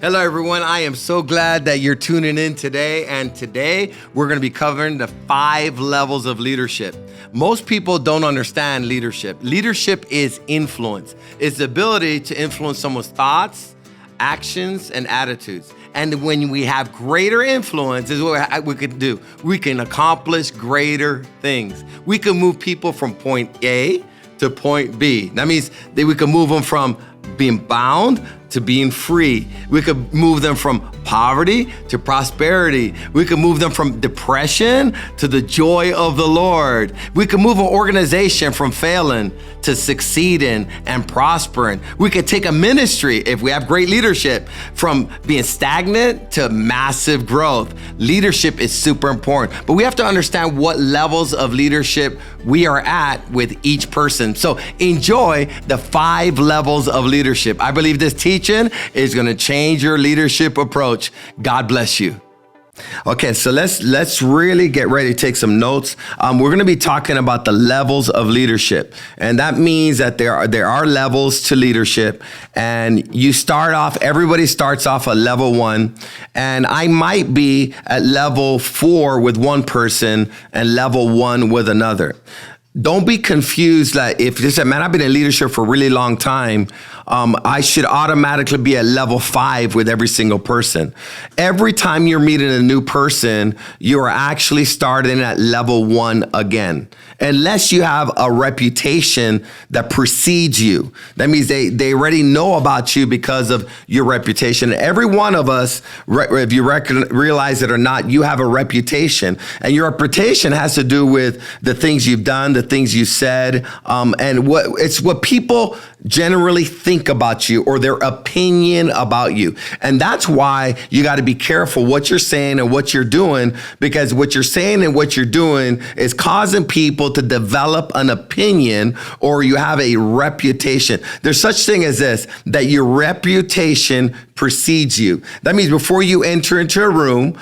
Hello, everyone. I am so glad that you're tuning in today. And today we're going to be covering the 5 levels of leadership. Most people don't understand leadership. Leadership is influence. It's the ability to influence someone's thoughts, actions, and attitudes. And when we have greater influence, is what we can do. We can accomplish greater things. We can move people from point A to point B. That means that we can move them from being bound to being free. We could move them from poverty to prosperity. We could move them from depression to the joy of the Lord. We could move an organization from failing to succeeding and prospering. We could take a ministry, if we have great leadership, from being stagnant to massive growth. Leadership is super important, but we have to understand what levels of leadership we are at with each person. So enjoy the 5 levels of leadership. I believe this teaching is going to change your leadership approach. God bless you. Okay, so let's really get ready to take some notes. We're going to be talking about the levels of leadership, and that means that there are levels to leadership. And everybody starts off at level 1, and I might be at level 4 with one person and level 1 with another. Don't be confused that if you say, man, I've been in leadership for a really long time, I should automatically be at level 5 with every single person. Every time you're meeting a new person, you are actually starting at level 1 again, unless you have a reputation that precedes you. That means they already know about you because of your reputation. Every one of us, if you realize it or not, you have a reputation, and your reputation has to do with the things you've done, the things you said, and what people generally think about you, or their opinion about you. And that's why you got to be careful what you're saying and what you're doing, because what you're saying and what you're doing is causing people to develop an opinion, or you have a reputation. There's such thing as this, that your reputation precedes you. That means before you enter into a room,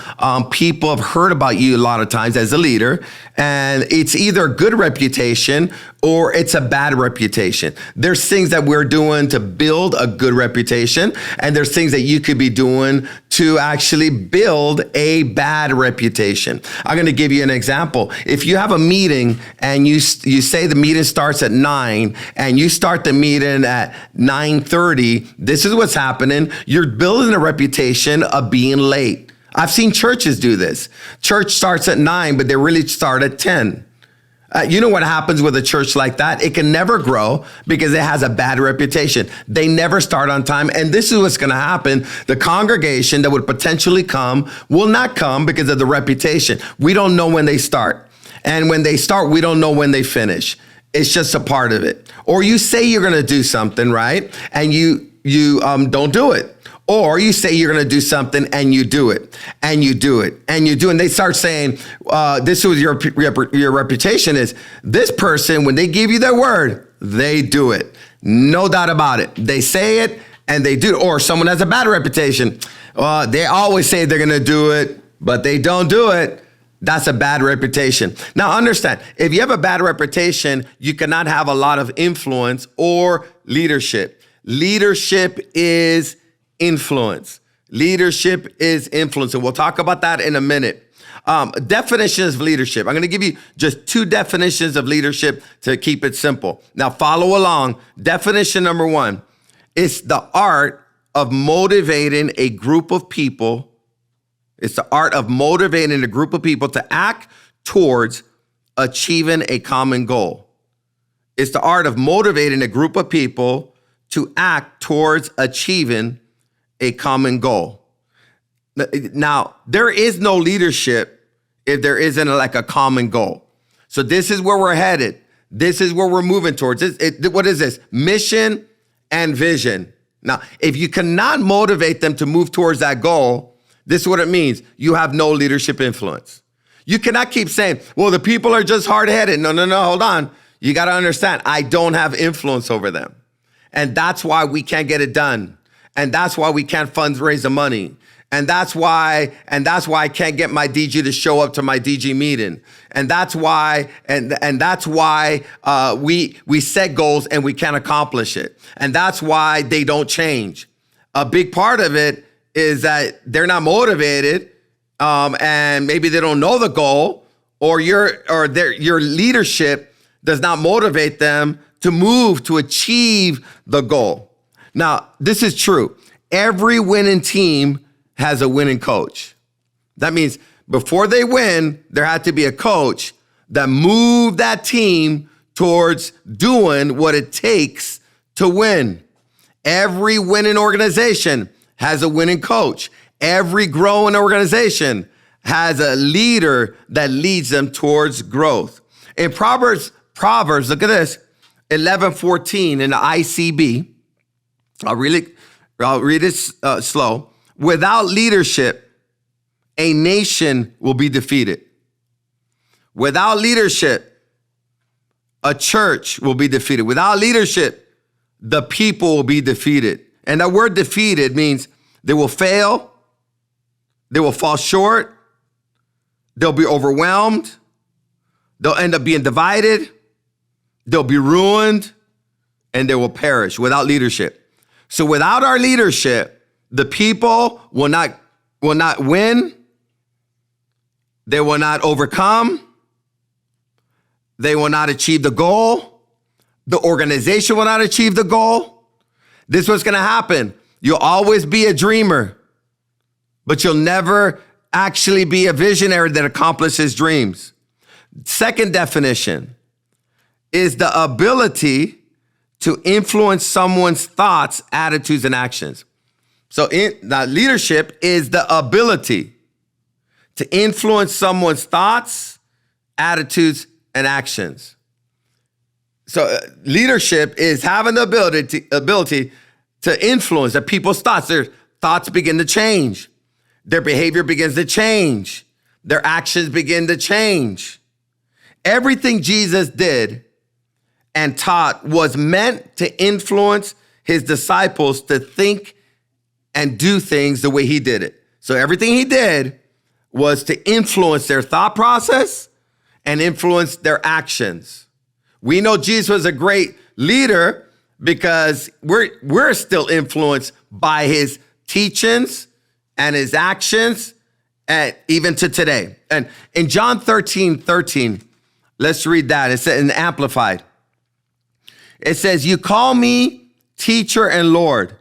people have heard about you a lot of times as a leader, and it's either a good reputation or it's a bad reputation. There's things that we're doing to build a good reputation, and there's things that you could be doing to actually build a bad reputation. I'm going to give you an example. If you have a meeting and you say the meeting starts at 9 and you start the meeting at 9:30, this is what's happening. You're building a reputation of being late. I've seen churches do this. Church starts at 9, but they really start at 10. You know what happens with a church like that? It can never grow because it has a bad reputation. They never start on time. And this is what's going to happen. The congregation that would potentially come will not come because of the reputation. We don't know when they start. And when they start, we don't know when they finish. It's just a part of it. Or you say you're going to do something, right? And you don't do it. Or you say you're going to do something and you do it, and you do it, and you do it. And they start saying, this is your reputation is, this person, when they give you their word, they do it. No doubt about it. They say it and they do it. Or someone has a bad reputation. They always say they're going to do it, but they don't do it. That's a bad reputation. Now understand, if you have a bad reputation, you cannot have a lot of influence or leadership. Leadership is influence. Leadership is influence. And we'll talk about that in a minute. Definitions of leadership. I'm going to give you just 2 definitions of leadership to keep it simple. Now follow along. Definition number 1. It's the art of motivating a group of people. It's the art of motivating a group of people to act towards achieving a common goal. It's the art of motivating a group of people to act towards achieving a common goal. Now, there is no leadership if there isn't like a common goal. So this is where we're headed. This is where we're moving towards. What is this? Mission and vision. Now, if you cannot motivate them to move towards that goal, this is what it means. You have no leadership influence. You cannot keep saying, well, the people are just hard-headed. No, hold on. You got to understand, I don't have influence over them. And that's why we can't get it done. And that's why we can't fundraise the money. And that's why I can't get my DG to show up to my DG meeting. And that's why we set goals and we can't accomplish it. And that's why they don't change. A big part of it is that they're not motivated, and maybe they don't know the goal, or your leadership does not motivate them to move to achieve the goal. Now, this is true. Every winning team has a winning coach. That means before they win, there had to be a coach that moved that team towards doing what it takes to win. Every winning organization has a winning coach. Every growing organization has a leader that leads them towards growth. In Proverbs, look at this, 11:14 in the ICB. I'll read it slow. Without leadership, a nation will be defeated. Without leadership, a church will be defeated. Without leadership, the people will be defeated. And that word defeated means they will fail, they will fall short, they'll be overwhelmed, they'll end up being divided, they'll be ruined, and they will perish without leadership. So without our leadership, the people will not win, they will not overcome, they will not achieve the goal, the organization will not achieve the goal. This is what's gonna happen. You'll always be a dreamer, but you'll never actually be a visionary that accomplishes dreams. Second definition is the ability to influence someone's thoughts, attitudes, and actions. So leadership is the ability to influence someone's thoughts, attitudes, and actions. So leadership is having the ability to influence the people's thoughts. Their thoughts begin to change. Their behavior begins to change. Their actions begin to change. Everything Jesus did and taught was meant to influence his disciples to think and do things the way he did it. So everything he did was to influence their thought process and influence their actions. We know Jesus was a great leader because we're still influenced by his teachings and his actions, and even to today. And in John 13:13, let's read that. It says in Amplified. It says, "You call me teacher and Lord,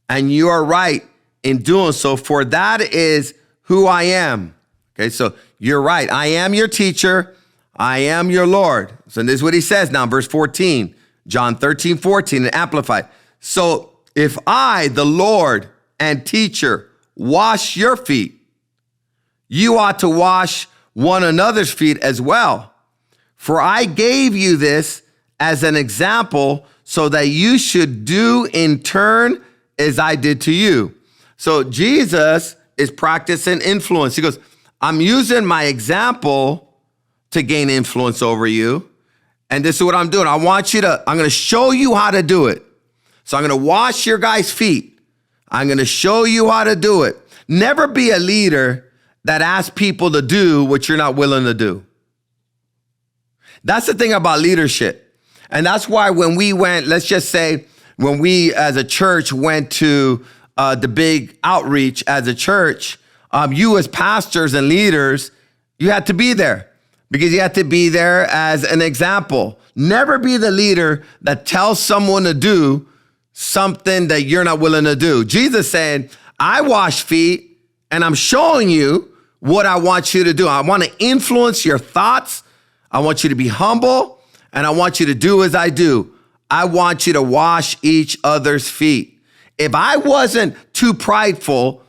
and you are right in doing so, for that is who I am." Okay, so you're right. I am your teacher. I am your Lord. So this is what he says now, verse 14, John 13:14, in Amplified. "So if I, the Lord and teacher, wash your feet, you ought to wash one another's feet as well. For I gave you this as an example so that you should do in turn as I did to you." So Jesus is practicing influence. He goes, I'm using my example to gain influence over you. And this is what I'm doing. I'm going to show you how to do it. So I'm going to wash your guys' feet. I'm going to show you how to do it. Never be a leader that asks people to do what you're not willing to do. That's the thing about leadership. And that's why when we went, let's just say, when we as a church went to the big outreach as a church, you as pastors and leaders, you had to be there because you had to be there as an example. Never be the leader that tells someone to do something that you're not willing to do. Jesus said, I wash feet and I'm showing you what I want you to do. I want to influence your thoughts. I want you to be humble and I want you to do as I do. I want you to wash each other's feet. If I wasn't too prideful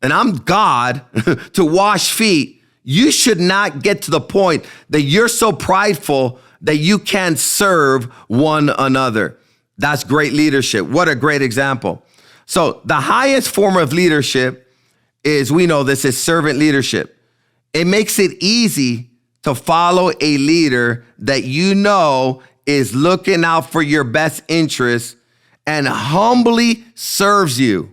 and I'm God to wash feet, you should not get to the point that you're so prideful that you can't serve one another. That's great leadership. What a great example. So the highest form of leadership is, we know this, is servant leadership. It makes it easy to follow a leader that you know is looking out for your best interests and humbly serves you.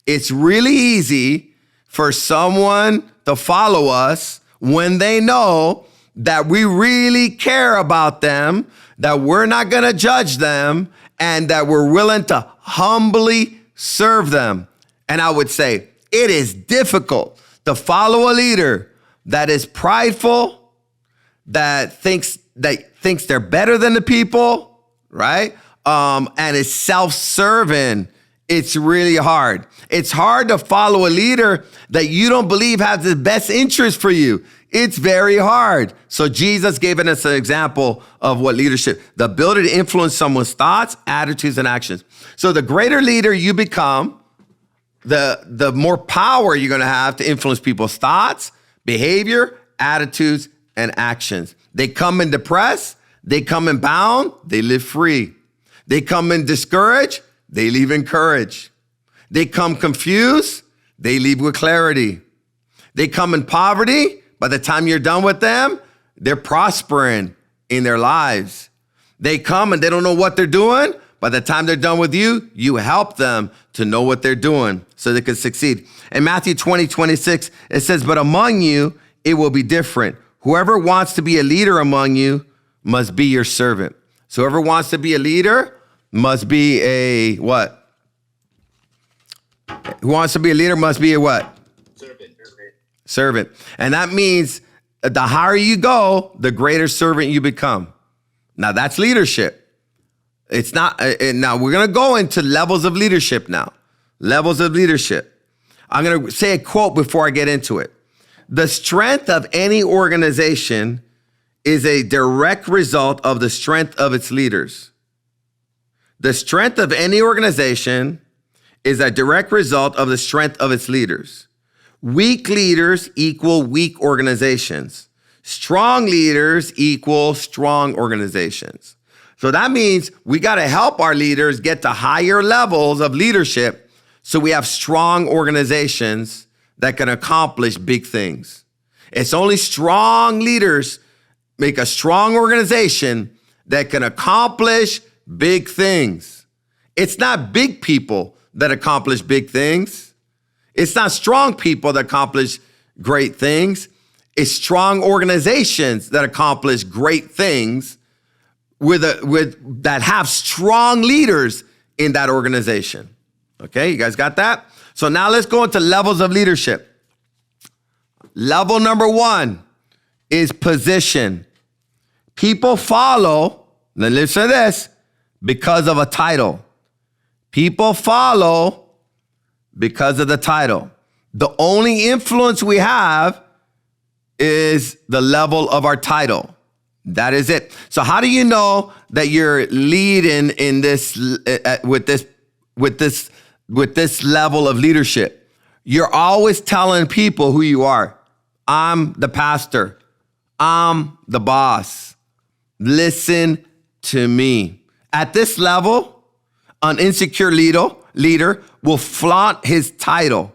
It's really easy for someone to follow us when they know that we really care about them, that we're not going to judge them, and that we're willing to humbly serve them. And I would say, it is difficult to follow a leader that is prideful, that thinks they're better than the people, right? And is self-serving. It's really hard. It's hard to follow a leader that you don't believe has the best interest for you. It's very hard. So Jesus gave us an example of what leadership, the ability to influence someone's thoughts, attitudes, and actions. So the greater leader you become, the more power you're going to have to influence people's thoughts, behavior, attitudes, and actions. They come in depressed, they come in bound, they live free. They come in discouraged, they leave encouraged. They come confused, they leave with clarity. They come in poverty, by the time you're done with them, they're prospering in their lives. They come and they don't know what they're doing. By the time they're done with you, you help them to know what they're doing so they can succeed. In Matthew 20:26, it says, but among you, it will be different. Whoever wants to be a leader among you must be your servant. So whoever wants to be a leader must be a what? Who wants to be a leader must be a what? Servant. And that means the higher you go, the greater servant you become. Now that's leadership. It's not, now we're going to go into levels of leadership now. Levels of leadership. I'm going to say a quote before I get into it. The strength of any organization is a direct result of the strength of its leaders. The strength of any organization is a direct result of the strength of its leaders. Weak leaders equal weak organizations. Strong leaders equal strong organizations. So that means we got to help our leaders get to higher levels of leadership so we have strong organizations that can accomplish big things. It's only strong leaders make a strong organization that can accomplish big things. It's not big people that accomplish big things. It's not strong people that accomplish great things. It's strong organizations that accomplish great things that have strong leaders in that organization. Okay, you guys got that? So now let's go into levels of leadership. Level number 1 is position. People follow, now listen to this, because of a title. People follow because of the title. The only influence we have is the level of our title. That is it. So how do you know that you're leading in this with this level of leadership? You're always telling people who you are. I'm the pastor. I'm the boss. Listen to me. At this level, an insecure leader will flaunt his title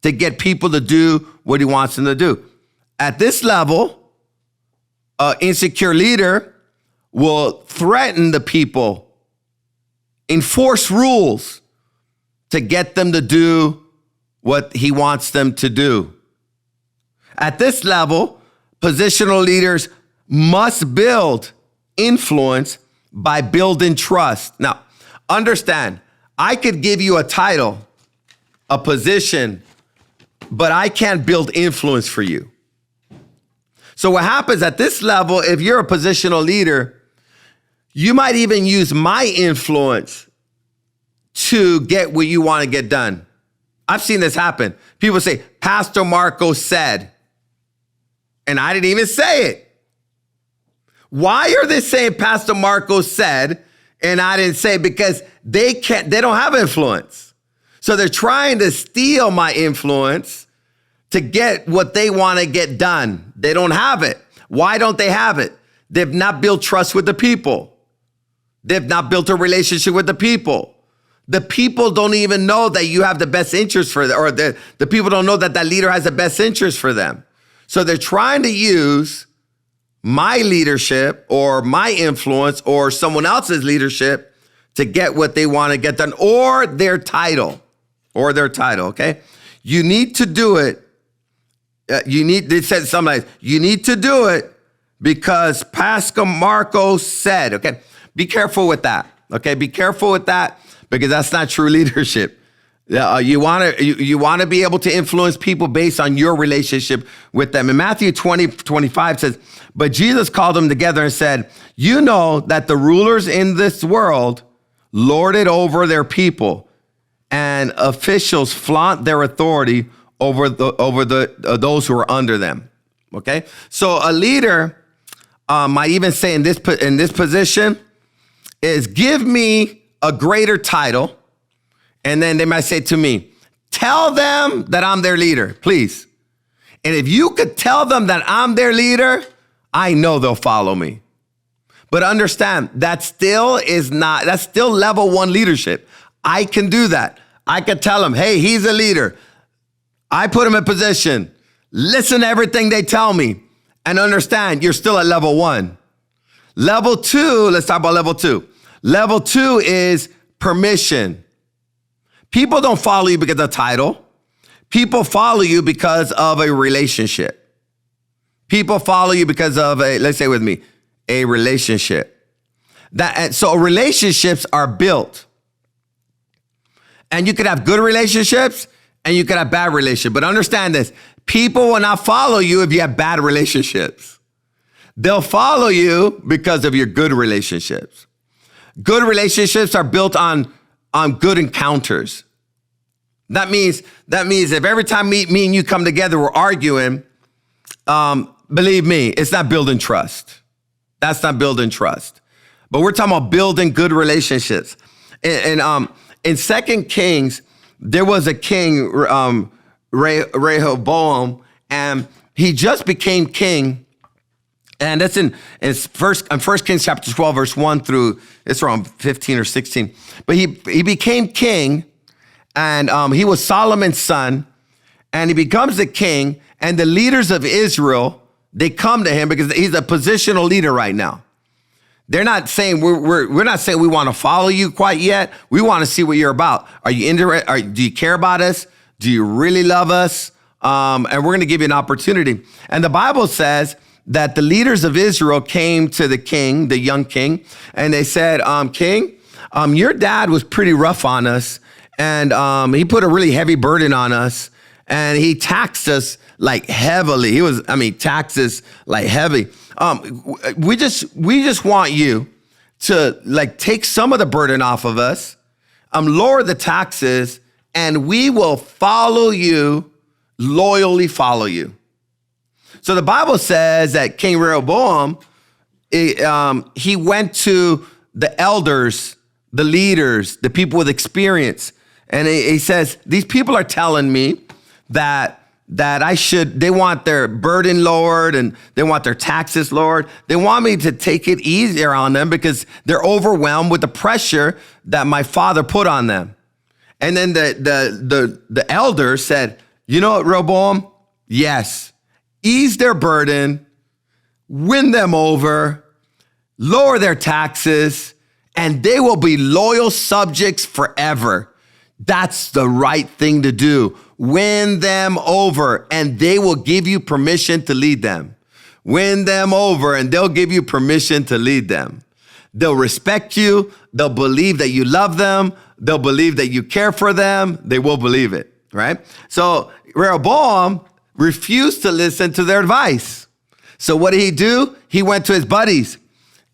to get people to do what he wants them to do. At this level, an insecure leader will threaten the people, enforce rules to get them to do what he wants them to do. At this level, positional leaders must build influence by building trust. Now, understand, I could give you a title, a position, but I can't build influence for you. So what happens at this level, if you're a positional leader, you might even use my influence to get what you want to get done. I've seen this happen. People say, Pastor Marco said, and I didn't even say it. Why are they saying Pastor Marco said, and I didn't say it? Because they don't have influence. So they're trying to steal my influence to get what they want to get done. They don't have it. Why don't they have it? They've not built trust with the people. They've not built a relationship with the people. The people don't even know that you have the best interest for them, or the people don't know that that leader has the best interest for them. So they're trying to use my leadership or my influence or someone else's leadership to get what they want to get done, or their title, okay? You need to do it. They said something like, you need to do it because Pastor Marco said, okay? Be careful with that, okay? Be careful with that because that's not true leadership. You want to be able to influence people based on your relationship with them. In Matthew 20:25 says, but Jesus called them together and said, you know that the rulers in this world lord it over their people, and officials flaunt their authority over those who are under them. Okay, so a leader might even say in this position is, give me a greater title. And then they might say to me, tell them that I'm their leader, please. And if you could tell them that I'm their leader, I know they'll follow me. But understand, that's still level 1 leadership. I can do that. I could tell them, hey, he's a leader. I put him in position. Listen to everything they tell me. And understand, you're still at level 1. Level 2, let's talk about level 2. Level 2 is permission. People don't follow you because of title. People follow you because of a relationship. People follow you because of let's say with me, a relationship. So relationships are built. And you could have good relationships and you could have bad relationships. But understand this, people will not follow you if you have bad relationships. They'll follow you because of your good relationships. Good relationships are built on good encounters. That means if every time me and you come together, we're arguing, believe me, it's not building trust. That's not building trust. But we're talking about building good relationships. In 2 Kings, there was a king, Rehoboam, and he just became king. And that's in First Kings chapter 12, verse 1 through, it's around 15 or 16. But he became king, and he was Solomon's son, and he becomes the king, and the leaders of Israel, they come to him because he's a positional leader right now. They're not saying, we're not saying we want to follow you quite yet. We want to see what you're about. Are you interested? Do you care about us? Do you really love us? And we're going to give you an opportunity. And the Bible says that the leaders of Israel came to the king, the young king, and they said, King, your dad was pretty rough on us, and he put a really heavy burden on us, and he taxed us like heavily. Taxes like heavy. We just want you to like take some of the burden off of us, lower the taxes, and we will follow you, loyally follow you. So the Bible says that King Rehoboam, he went to the elders, the leaders, the people with experience. And he says, these people are telling me that they want their burden lowered and they want their taxes lowered. They want me to take it easier on them because they're overwhelmed with the pressure that my father put on them. And then the elders said, you know what, Rehoboam? Yes. Ease their burden, win them over, lower their taxes, and they will be loyal subjects forever. That's the right thing to do. Win them over, and they will give you permission to lead them. Win them over, and they'll give you permission to lead them. They'll respect you. They'll believe that you love them. They'll believe that you care for them. They will believe it, right? So Rehoboam refused to listen to their advice. So what did he do? He went to his buddies,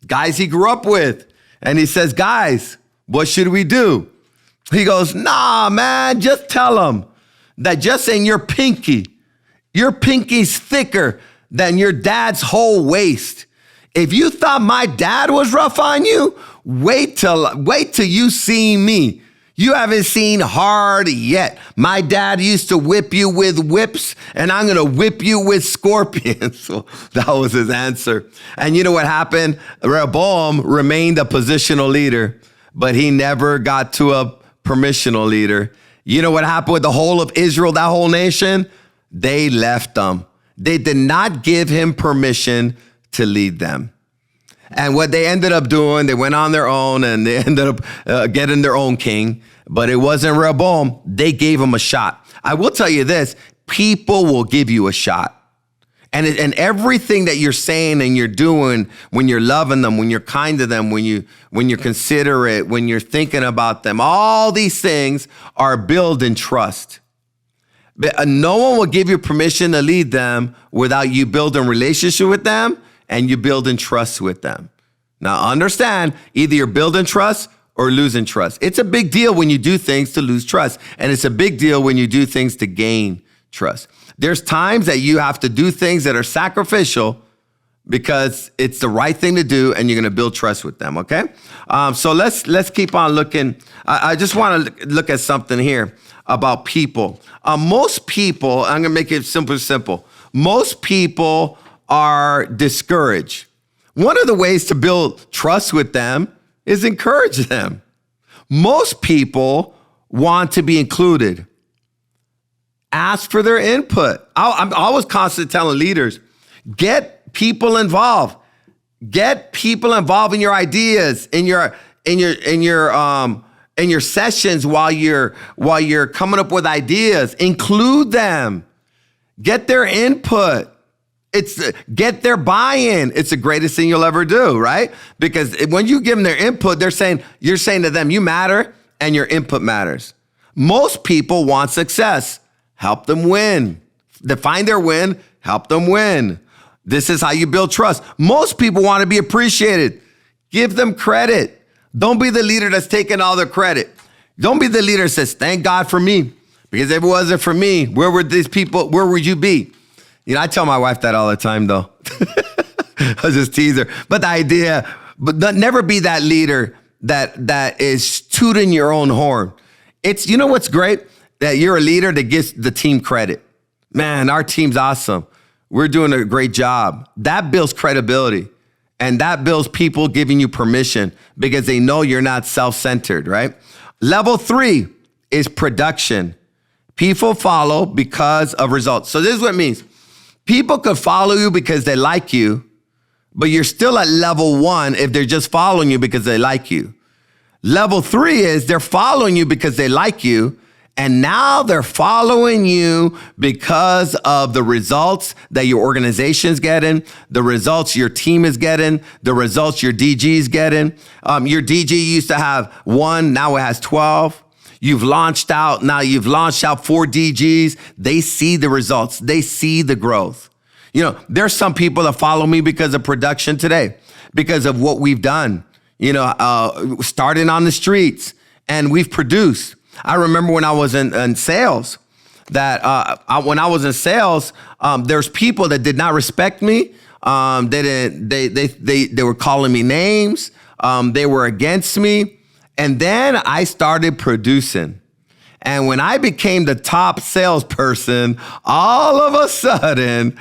guys he grew up with, and he says, guys, what should we do? He goes, nah, man, just tell them that just in your pinky's thicker than your dad's whole waist. If you thought my dad was rough on you, wait till you see me. You haven't seen hard yet. My dad used to whip you with whips, and I'm going to whip you with scorpions. So that was his answer. And you know what happened? Rehoboam remained a positional leader, but he never got to a permissional leader. You know what happened with the whole of Israel, that whole nation? They left him. They did not give him permission to lead them. And what they ended up doing, they went on their own and they ended up getting their own king. But it wasn't Rehoboam. They gave him a shot. I will tell you this, people will give you a shot. And everything that you're saying and you're doing, when you're loving them, when you're kind to them, when you're considerate, when you're thinking about them, all these things are building trust. But no one will give you permission to lead them without you building relationship with them and you building trust with them. Now understand, either you're building trust or losing trust. It's a big deal when you do things to lose trust. And it's a big deal when you do things to gain trust. There's times that you have to do things that are sacrificial because it's the right thing to do and you're going to build trust with them, okay? So let's keep on looking. I just want to look at something here about people. Most people, I'm going to make it simple. Most people are discouraged. One of the ways to build trust with them is encourage them. Most people want to be included. Ask for their input. I'm always constantly telling leaders, get people involved. Get people involved in your ideas, in your sessions while you're coming up with ideas. Include them. Get their input. Get their buy-in. It's the greatest thing you'll ever do, right? Because when you give them their input, you're saying to them, you matter and your input matters. Most people want success. Help them win. Define their win. Help them win. This is how you build trust. Most people want to be appreciated. Give them credit. Don't be the leader that's taking all the credit. Don't be the leader that says, thank God for me. Because if it wasn't for me, where would you be? You know, I tell my wife that all the time, though. I just tease her. But the idea, never be that leader that is tooting your own horn. You know what's great? That you're a leader that gives the team credit. Man, our team's awesome. We're doing a great job. That builds credibility. And that builds people giving you permission because they know you're not self-centered, right? Level 3 is production. People follow because of results. So this is what it means. People could follow you because they like you, but you're still at level 1 if they're just following you because they like you. Level 3 is they're following you because they like you, and now they're following you because of the results that your organization's getting, the results your team is getting, the results your DG is getting. Your DG used to have 1, now it has 12. You've launched out 4 DGs. They see the results. They see the growth. You know, there's some people that follow me because of production today, because of what we've done, starting on the streets, and we've produced. I remember when I was in sales, there's people that did not respect me. They were calling me names. They were against me. And then I started producing. And when I became the top salesperson, all of a sudden,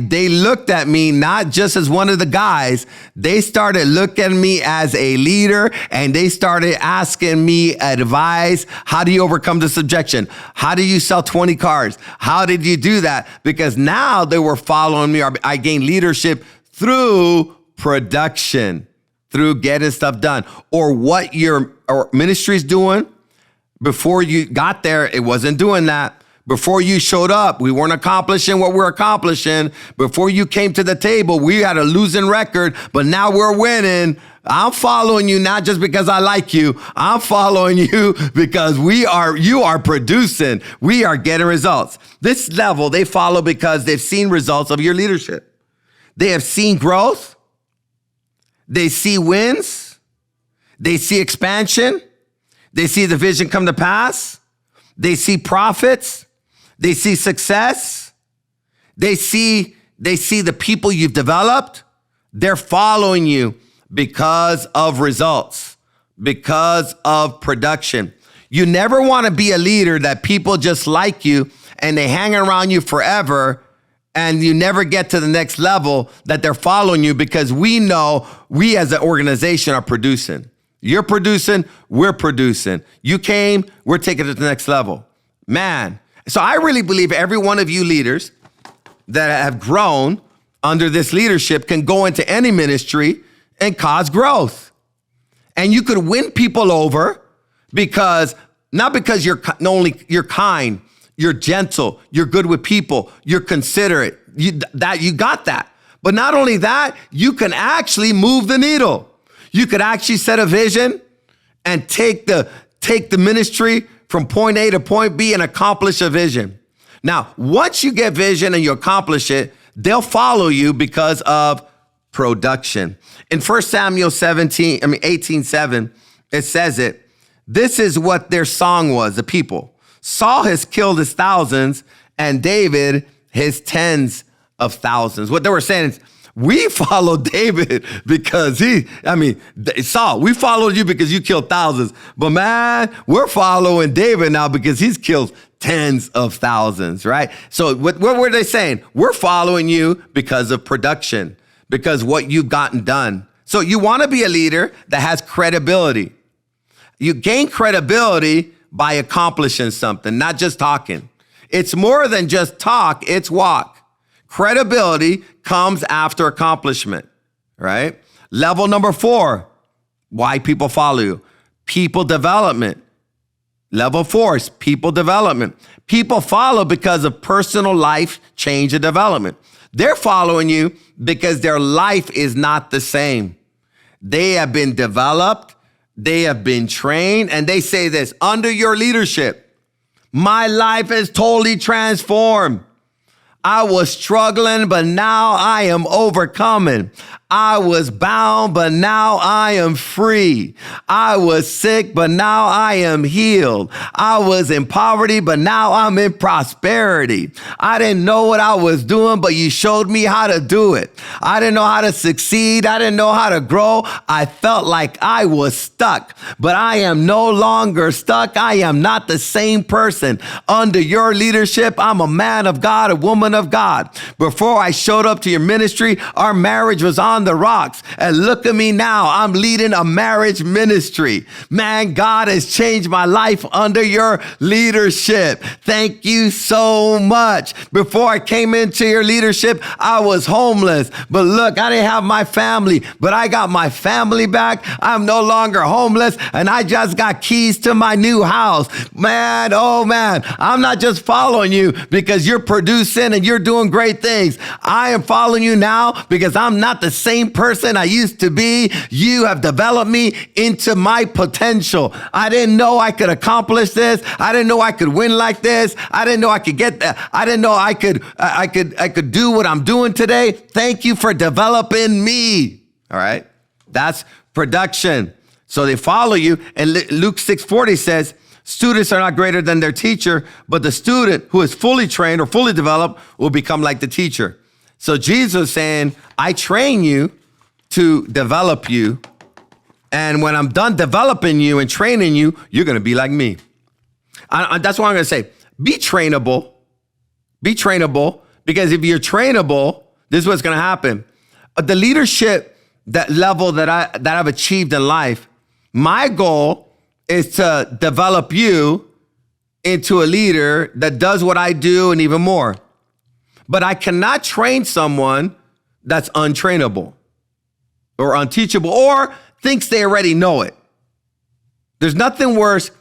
they looked at me not just as one of the guys. They started looking at me as a leader, and they started asking me advice. How do you overcome this objection? How do you sell 20 cars? How did you do that? Because now they were following me. I gained leadership through production, through getting stuff done, or what your ministry's doing. Before you got there, it wasn't doing that. Before you showed up, we weren't accomplishing what we're accomplishing. Before you came to the table, we had a losing record, but now we're winning. I'm following you not just because I like you. I'm following you because you are producing. We are getting results. This level, they follow because they've seen results of your leadership. They have seen growth. They see wins. They see expansion. They see the vision come to pass. They see profits. They see success. They see the people you've developed. They're following you because of results, because of production. You never want to be a leader that people just like you and they hang around you forever and you never get to the next level, that they're following you, because we know we as an organization are producing. You're producing, we're producing. You came, we're taking it to the next level. Man, so I really believe every one of you leaders that have grown under this leadership can go into any ministry and cause growth. And you could win people over not because you're kind, you're gentle, you're good with people, you're considerate, you got that. But not only that, you can actually move the needle. You could actually set a vision and take the ministry from point A to point B and accomplish a vision. Now, once you get vision and you accomplish it, they'll follow you because of production. In 1 Samuel 18:7, it says it. This is what their song was, the people. Saul has killed his thousands and David his tens of thousands. What they were saying is, we followed David because Saul, we followed you because you killed thousands. But man, we're following David now because he's killed tens of thousands, right? So what were they saying? We're following you because of production, because what you've gotten done. So you want to be a leader that has credibility. You gain credibility by accomplishing something, not just talking. It's more than just talk, it's walk. Credibility comes after accomplishment, right? Level number 4, why people follow you. People development. Level 4 is people development. People follow because of personal life change and development. They're following you because their life is not the same. They have been developed, they have been trained, and they say this, under your leadership, my life is totally transformed. I was struggling, but now I am overcoming. I was bound, but now I am free. I was sick, but now I am healed. I was in poverty, but now I'm in prosperity. I didn't know what I was doing, but you showed me how to do it. I didn't know how to succeed. I didn't know how to grow. I felt like I was stuck, but I am no longer stuck. I am not the same person. Under your leadership, I'm a man of God, a woman of God. Before I showed up to your ministry, our marriage was on the rocks. And look at me now. I'm leading a marriage ministry. Man, God has changed my life under your leadership. Thank you so much. Before I came into your leadership, I was homeless. But look, I didn't have my family, but I got my family back. I'm no longer homeless, and I just got keys to my new house. Man, oh man, I'm not just following you because you're producing and you're doing great things. I am following you now because I'm not the same person I used to be. You have developed me into my potential. I didn't know I could accomplish this. I didn't know I could win like this. I didn't know I could get that. I didn't know I could do what I'm doing today. Thank you for developing me. All right. That's production. So they follow you. And Luke 6:40 says, students are not greater than their teacher, but the student who is fully trained or fully developed will become like the teacher. So Jesus is saying, I train you to develop you. And when I'm done developing you and training you, you're going to be like me. That's what I'm going to say. Be trainable. Be trainable. Because if you're trainable, this is what's going to happen. The leadership, that level that I've achieved in life, my goal is to develop you into a leader that does what I do and even more. But I cannot train someone that's untrainable or unteachable or thinks they already know it. There's nothing worse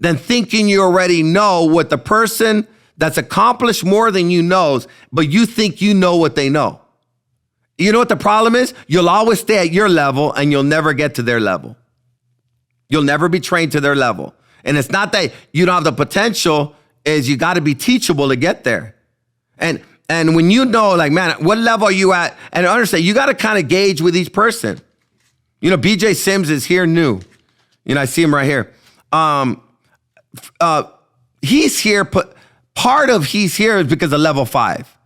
than thinking you already know what the person that's accomplished more than you knows, but you think you know what they know. You know what the problem is? You'll always stay at your level and you'll never get to their level. You'll never be trained to their level. And it's not that you don't have the potential, is you got to be teachable to get there. And when you know, like, man, what level are you at? And understand, you got to kind of gauge with each person. You know, BJ Sims is here new. You know, I see him right here. He's here, part of he's here is because of level 5.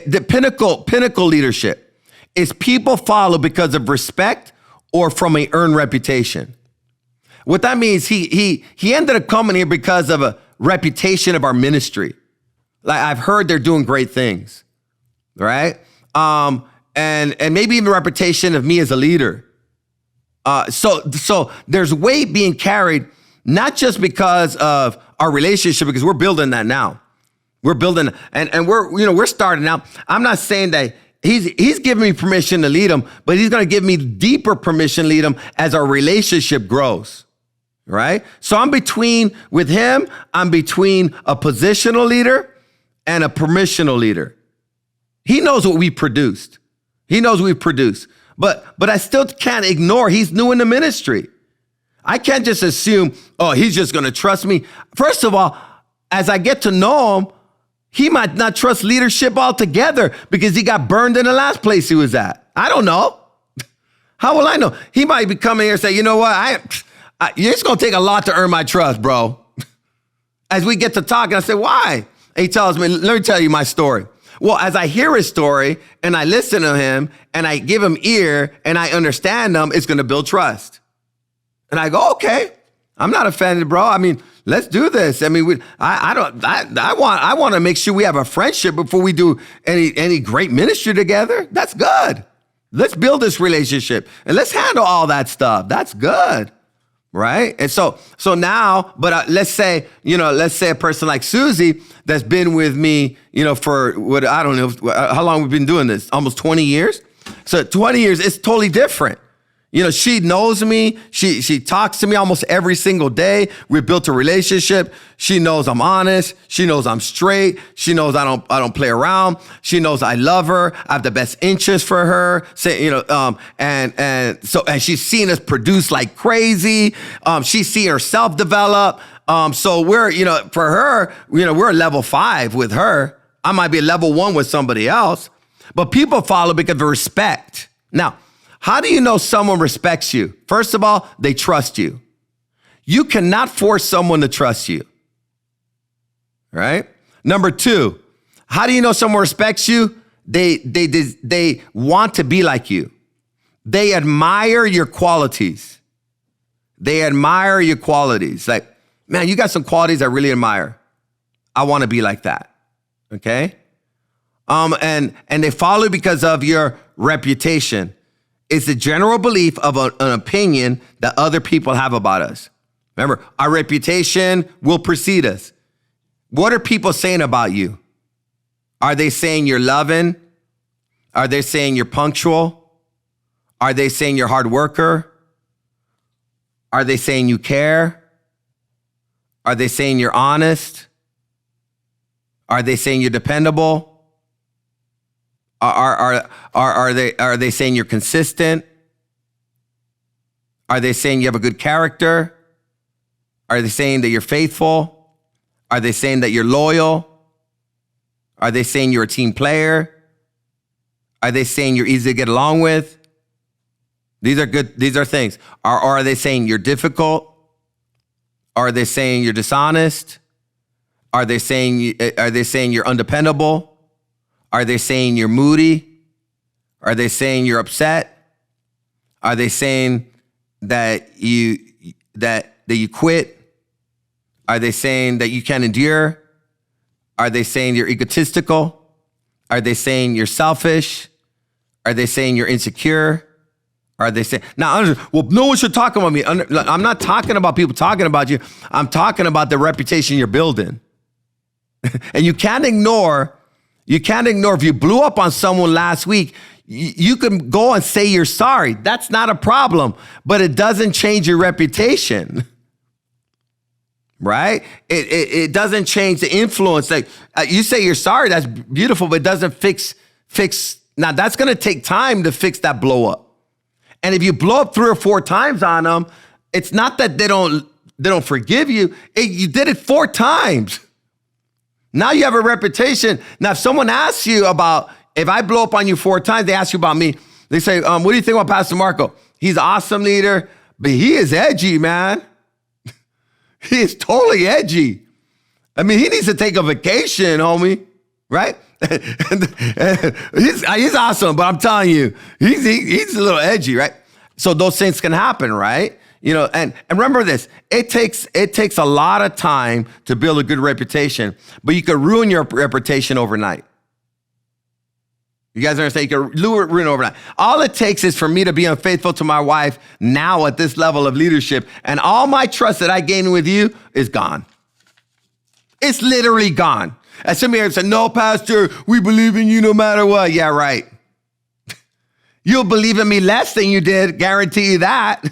The pinnacle leadership is people follow because of respect or from an earned reputation. What that means, he ended up coming here because of a reputation of our ministry. Like, I've heard they're doing great things, right? And maybe even a reputation of me as a leader. So there's weight being carried, not just because of our relationship, because we're building that now. We're building, and we're starting out. I'm not saying that he's giving me permission to lead him, but he's going to give me deeper permission to lead him as our relationship grows, right? So I'm between a positional leader and a permissional leader. He knows what we produced. He knows we've produced. But I still can't ignore he's new in the ministry. I can't just assume, oh, he's just going to trust me. First of all, as I get to know him, he might not trust leadership altogether because he got burned in the last place he was at. I don't know. How will I know? He might be coming here and say, you know what? It's going to take a lot to earn my trust, bro. As we get to talking, I say, why? And he tells me, let me tell you my story. Well, as I hear his story and I listen to him and I give him ear and I understand him, it's going to build trust. And I go, okay, I'm not offended, bro. I mean, let's do this. I mean, I want to make sure we have a friendship before we do any great ministry together. That's good. Let's build this relationship and let's handle all that stuff. That's good. Right. And so now, but let's say a person like Susie that's been with me, for what, I don't know, how long we've been doing this, almost 20 years. So 20 years, it's totally different. She knows me. She talks to me almost every single day. We built a relationship. She knows I'm honest. She knows I'm straight. She knows I don't play around. She knows I love her. I have the best interest for her. And she's seen us produce like crazy. She's seen herself develop. So we're, for her, we're a level 5 with her. I might be a level 1 with somebody else, but people follow because of respect. Now, how do you know someone respects you? First of all, they trust you. You cannot force someone to trust you, right? Number 2, how do you know someone respects you? They want to be like you. They admire your qualities. They admire your qualities. Like, man, you got some qualities I really admire. I want to be like that, okay? And they follow because of your reputation. It's the general belief of an opinion that other people have about us. Remember, our reputation will precede us. What are people saying about you? Are they saying you're loving? Are they saying you're punctual? Are they saying you're a hard worker? Are they saying you care? Are they saying you're honest? Are they saying you're dependable? Are they saying you're consistent? Are they saying you have a good character? Are they saying that you're faithful? Are they saying that you're loyal? Are they saying you're a team player? Are they saying you're easy to get along with? These are good. These are things. Or are they saying you're difficult? Are they saying you're dishonest? Are they saying you're undependable? Are they saying you're moody? Are they saying you're upset? Are they saying that you quit? Are they saying that you can't endure? Are they saying you're egotistical? Are they saying you're selfish? Are they saying you're insecure? Are they saying, now, well, no one should talk about me. I'm not talking about people talking about you. I'm talking about the reputation you're building. And you can't ignore if you blew up on someone last week, you can go and say you're sorry. That's not a problem, but it doesn't change your reputation, right? It doesn't change the influence. Like you say you're sorry, that's beautiful, but it doesn't fix. Now that's going to take time to fix that blow up. And if you blow up 3 or 4 times on them, it's not that they don't forgive you. You did it 4 times. Now you have a reputation. Now, if someone asks you about, if I blow up on you 4 times, they ask you about me. They say, what do you think about Pastor Marco? He's an awesome leader, but he is edgy, man. He is totally edgy. I mean, he needs to take a vacation, homie, right? He's awesome, but I'm telling you, he's a little edgy, right? So those things can happen, right? And remember this, it takes a lot of time to build a good reputation, but you could ruin your reputation overnight. You guys understand? You can ruin overnight. All it takes is for me to be unfaithful to my wife now at this level of leadership, and all my trust that I gained with you is gone. It's literally gone. And somebody said, no, Pastor, we believe in you no matter what. Yeah, right. You'll believe in me less than you did, guarantee you that.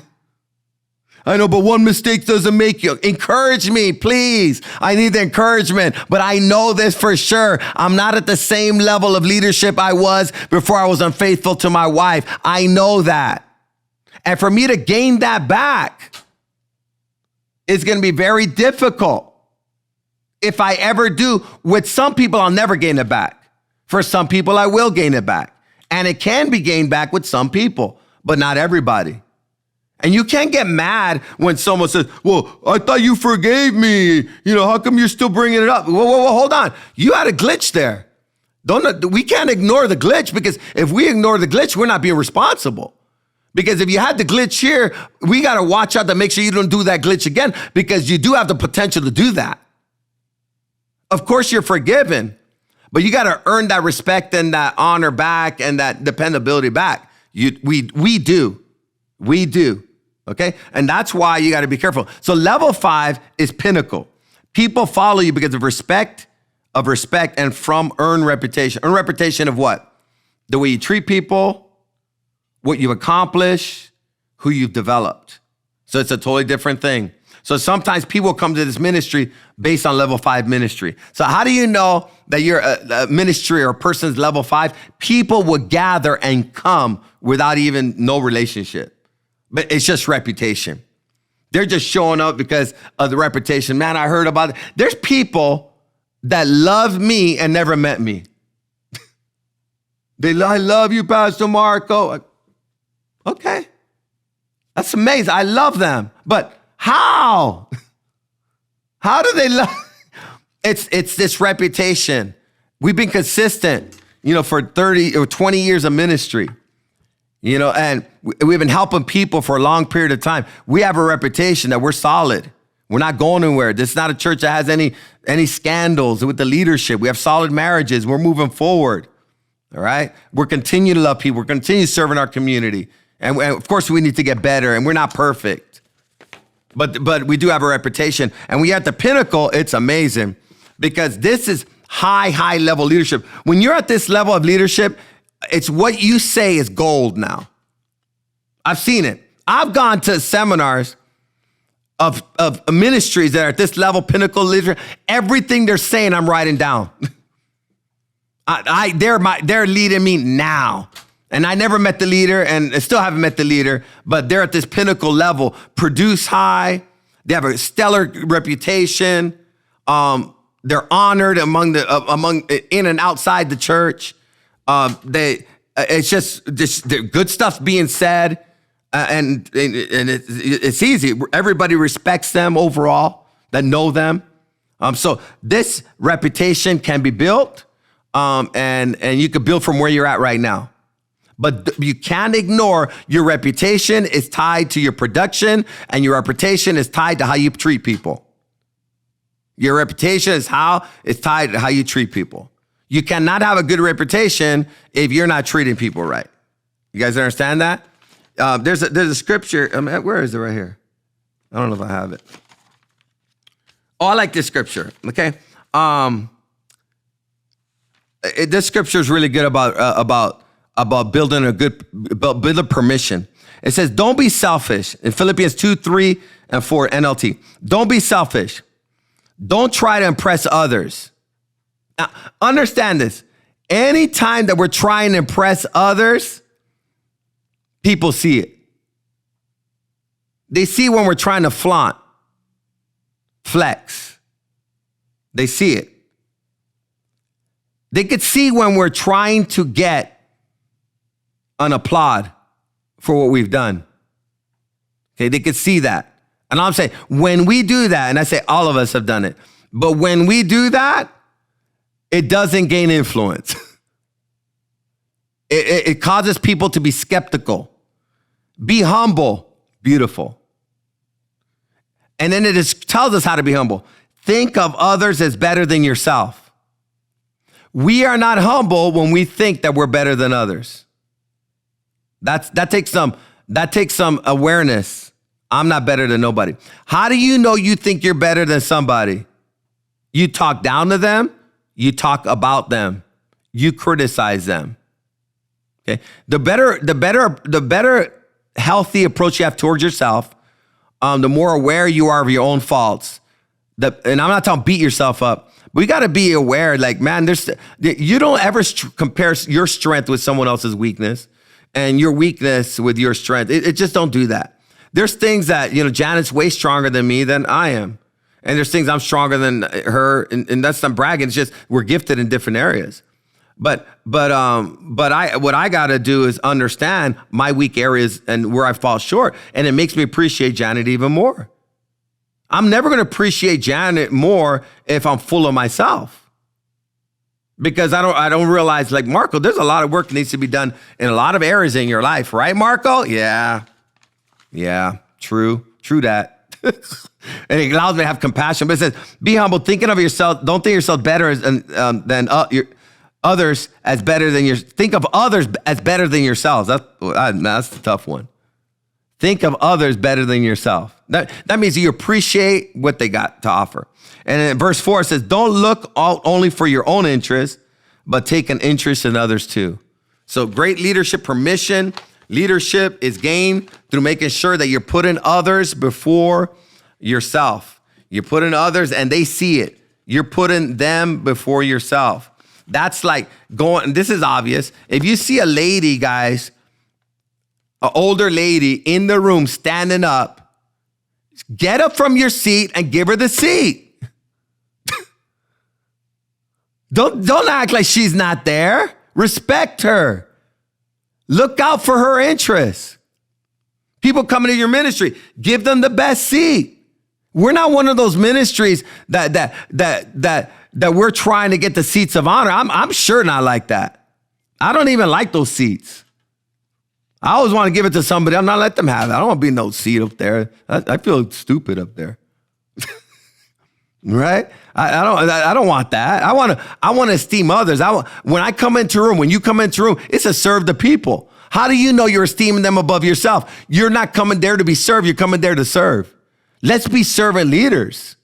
I know, but one mistake doesn't make you. Encourage me, please. I need the encouragement. But I know this for sure. I'm not at the same level of leadership I was before I was unfaithful to my wife. I know that. And for me to gain that back is going to be very difficult. If I ever do, with some people, I'll never gain it back. For some people, I will gain it back. And it can be gained back with some people, but not everybody. And you can't get mad when someone says, well, I thought you forgave me. How come you're still bringing it up? Whoa, hold on. You had a glitch there. We can't ignore the glitch, because if we ignore the glitch, we're not being responsible. Because if you had the glitch here, we got to watch out to make sure you don't do that glitch again, because you do have the potential to do that. Of course, you're forgiven, but you got to earn that respect and that honor back and that dependability back. We do. Okay. And that's why you got to be careful. So level 5 is Pinnacle. People follow you because of respect and from earned reputation. Earned reputation of what? The way you treat people, what you accomplish, who you've developed. So it's a totally different thing. So sometimes people come to this ministry based on level 5 ministry. So how do you know that you're a ministry or a person's level 5? People will gather and come without even no relationship. But it's just reputation. They're just showing up because of the reputation. Man, I heard about it. There's people that love me and never met me. I love you, Pastor Marco. Okay. That's amazing. I love them. But how? How do they love? It's this reputation. We've been consistent, for 30 or 20 years of ministry, and we've been helping people for a long period of time. We have a reputation that we're solid. We're not going anywhere. This is not a church that has any scandals with the leadership. We have solid marriages. We're moving forward. All right. We're continuing to love people. We're continuing serving our community. And of course, we need to get better, and we're not perfect. But we do have a reputation. And we at the Pinnacle, it's amazing, because this is high level leadership. When you're at this level of leadership, it's what you say is gold now. I've seen it. I've gone to seminars of ministries that are at this level, Pinnacle leadership. Everything they're saying, I'm writing down. They're leading me now. And I never met the leader, and I still haven't met the leader, but they're at this Pinnacle level, produce high. They have a stellar reputation. They're honored among in and outside the church. It's just good stuff being said, and it's easy. Everybody respects them overall that know them. So this reputation can be built, and you can build from where you're at right now. But you can't ignore your reputation is tied to your production, and your reputation is tied to how you treat people. Your reputation is tied to how you treat people. You cannot have a good reputation if you're not treating people right. You guys understand that? There's a scripture. Where is it right here? I don't know if I have it. Oh, I like this scripture. Okay. This scripture is really good about building building permission. It says, don't be selfish. In Philippians 2:3-4 NLT. Don't be selfish. Don't try to impress others. Now, understand this. Anytime that we're trying to impress others, people see it. They see when we're trying to flaunt, flex. They see it. They could see when we're trying to get an applaud for what we've done. Okay, they could see that. And I'm saying, when we do that, and I say all of us have done it, but when we do that, it doesn't gain influence. It causes people to be skeptical. Be humble, beautiful. And then it tells us how to be humble. Think of others as better than yourself. We are not humble when we think that we're better than others. That takes some awareness. I'm not better than nobody. How do you know you think you're better than somebody? You talk down to them. You talk about them. You criticize them. Okay. The better healthy approach you have towards yourself the more aware you are of your own faults. And I'm not talking beat yourself up, but you got to be aware. Like, man, you don't ever compare your strength with someone else's weakness and your weakness with your strength. It just don't do that. There's things that, Janet's way stronger than me than I am. And there's things I'm stronger than her. And that's not bragging. It's just we're gifted in different areas. But what I got to do is understand my weak areas and where I fall short. And it makes me appreciate Janet even more. I'm never going to appreciate Janet more if I'm full of myself. Because I don't realize, like, Marco, there's a lot of work that needs to be done in a lot of areas in your life, right, Marco? Yeah, true that. And it allows me to have compassion. But it says, be humble, thinking of yourself. Don't think yourself better than others as better than think of others as better than yourselves. That's the tough one. Think of others better than yourself. That means you appreciate what they got to offer. And in verse 4, it says, don't look only for your own interest, but take an interest in others too. So great leadership permission. Leadership is gained through making sure that you're putting others before yourself. You're putting others and they see it. You're putting them before yourself. That's like this is obvious. If you see a lady, guys, an older lady in the room standing up, get up from your seat and give her the seat. Don't act like she's not there. Respect her. Look out for her interests. People coming to your ministry, give them the best seat. We're not one of those ministries that we're trying to get the seats of honor. I'm sure not like that. I don't even like those seats. I always want to give it to somebody. I'm not let them have it. I don't want to be in no seat up there. I feel stupid up there. Right? I don't want that. I want to esteem others. When I come into a room, when you come into a room, it's to serve the people. How do you know you're esteeming them above yourself? You're not coming there to be served. You're coming there to serve. Let's be servant leaders.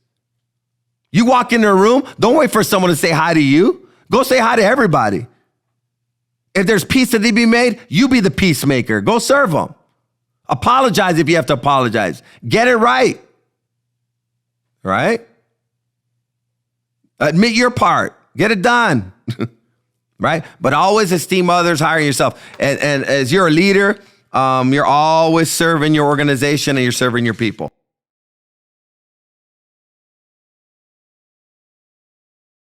You walk into a room, don't wait for someone to say hi to you. Go say hi to everybody. If there's peace that need to be made, you be the peacemaker. Go serve them. Apologize if you have to apologize. Get it right. Right? Admit your part. Get it done. Right? But always esteem others higher than yourself. And as you're a leader, you're always serving your organization and you're serving your people.